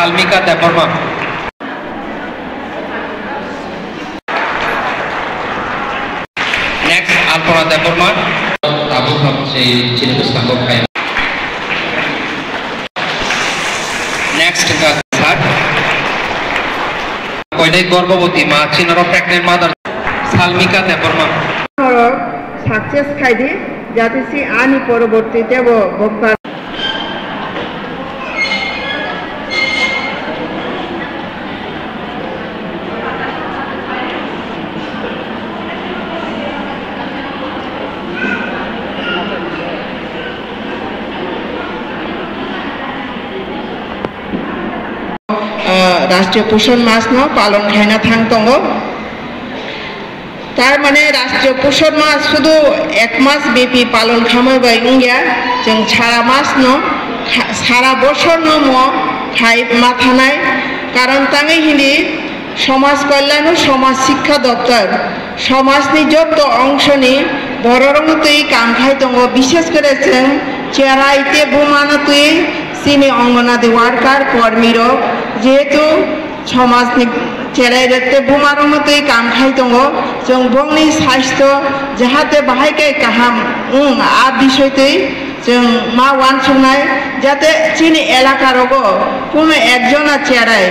Salmika Deborma. Next, Alpona Deborma. Tabu Hub say Chilikus Tango Kai. Next, Gazat. Koide Gorbavoti Ma, Chinaro pregnant mother. Salmika Deborma. Success Kaidi, Jatisi Ani Poroborti Devo Bokar. রাষ্ট্রীয় পোষণ মাস ন পালন খাইনা থাকতঙ্গ তার মানে রাষ্ট্রীয় পোষণ মাস শুধু এক মাস ব্যাপী পালন খামাইবাই উঙ্গিয়া जों সারা মাস ন সারা বছর ন ম খাই মাথানাই কারণ তাঙে হিলি সমাজ কল্যাণ ও সমাজ শিক্ষা দপ্তর সমাজনি যত অংশনি বড়রংতই কাম খাইতঙ্গ বিশেষ করে जों চেরাইতে বুমানতই সিনি অঙ্গনাদি ওয়ার্কার কর্মীর যেহেতু সমাজনি চেরাইতে বুমার মতোই কাম খাইতঙ্গ जों বংনি স্বাস্থ্য যাহাতে বাহাইকে কাহাম আ বিষয়তেই जों মা ওয়ানসুনাই যাতে চিনি এলাকারগো কোনো একজনা চেরাই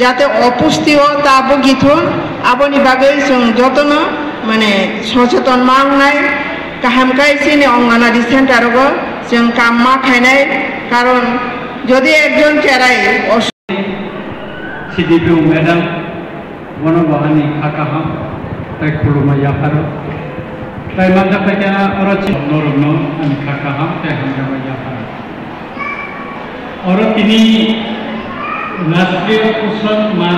যাতে অপুষ্টি ও তা বগিথুন আবনি বাগে जों যতন মানে সচেতন মাংনাই কাহামকাই চিনি অঙ্গনাদি সেন্টারগো जों কাম মা খাইনাই কারণ যদি একজন চেরাই CDPO Madam Wanabahani Hakaham Tai Kulumaya Haro Tai Mandapaya Orochi Norno and Hakaham Tai Hamdamaya Haro Orotini Nastriya Poshon Ma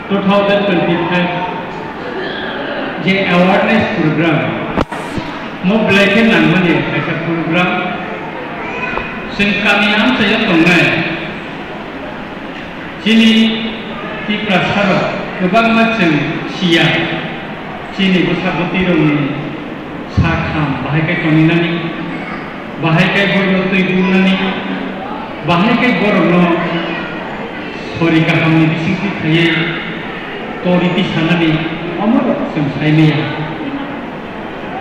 2025 J Awareness Program Mo Black and Nangmani as a program Singkamiam Saya Tongai Sini di prasaro kebang macam sia sini bersaboti roni sakam bahai kai koninani bahai kai borno tuibunani bahai kai borno sorry kaham ni disingki thaye tori ti sanani amar semsainiya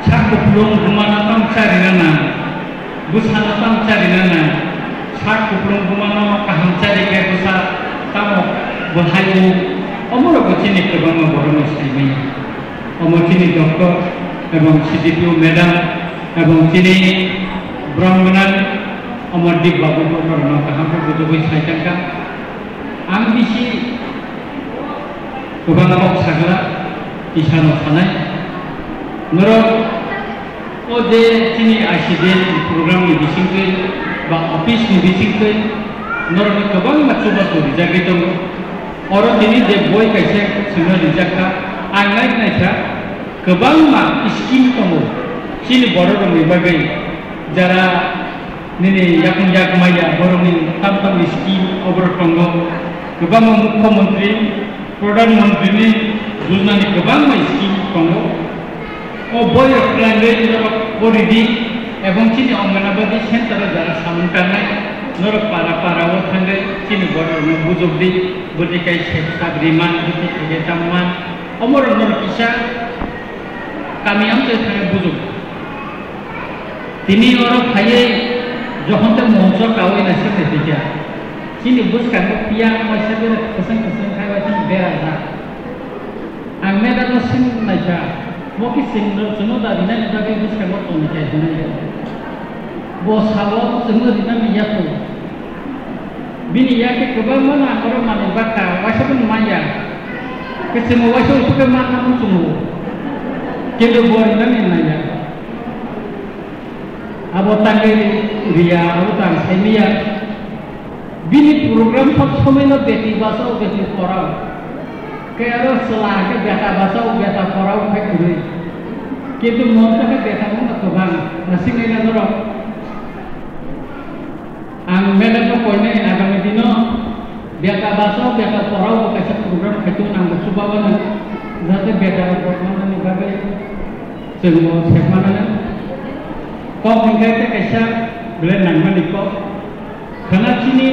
sakupulung humanatam carinana busanatam carinana sakupulung humana kaham cari kai busa tamo bahayu omor kecini kebang borno saimi omor cini doktor ebang CDPO Madam ebang cini Brahmanan omor di babu korno kaham butuh saikangka ang bisi kebang ok sagala isano sanai menurut ode cini asiden program ni bisingke ba office ni bisingke menurut kebang macam tu dijaga orang ini dia boy kaisa semua dijaga angai naisa kebang ma skim kamu sini baru kami bagai jara nini yakun yak maya baru ni tam skim over kongo kebang muka menteri perdana menteri ni juzna ni kebang ma skim kongo oh boy pelanggan ini boridi ebang sini onganabadi center jara samunkan naik Nor para orang sini baru nubuzuk di berdikai sabariman, berdikai taman. Omor nor kisah kami ambil sangat buzuk. Tini orang kaya johon tu monsor kawin nasi tertiga. Sini bus kamu piang macam tu kesan kaya macam berasa. Angmeda tu sin macam, mungkin semua dah dina ni tapi bus kamu tu macam dina. Bos hawa semua dina minyak tu. Bini ya ke kebang mana orang mana baka, wajib pun maya. Kesemua wajib tu ke mana pun semua. Kelo buat dina ni naya. Abotan ria, abotan semia. Bini program semua nak beti bahasa, beti korau. Kaya selah ke biasa bahasa, biasa korau kayak gini. Kita monta ke biasa mana kebang, nasi ni nak orang. Ang medan ko kone agam dino biaka baso biaka porau ko kasa program itu nang subawan zate biaka program ni bagai semua segmen na ko mengkait kasa belen nang maniko kana chini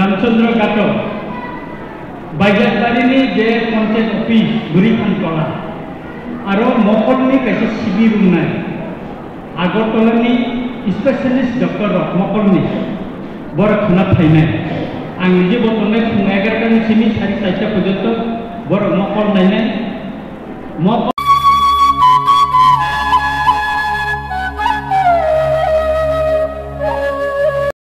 Ramchandra गाटो बाइजाबारिनि जे panchayat office बुरिखानटला आरो मकलनि कैसे शिबिर उन्नाय आगरतलानि specialist doctor मकलनि बर खाना थाइनाय आं निजे बतनाय फुं 11टानिसिम 4:30 पर्यन्त बर मकल नायनाय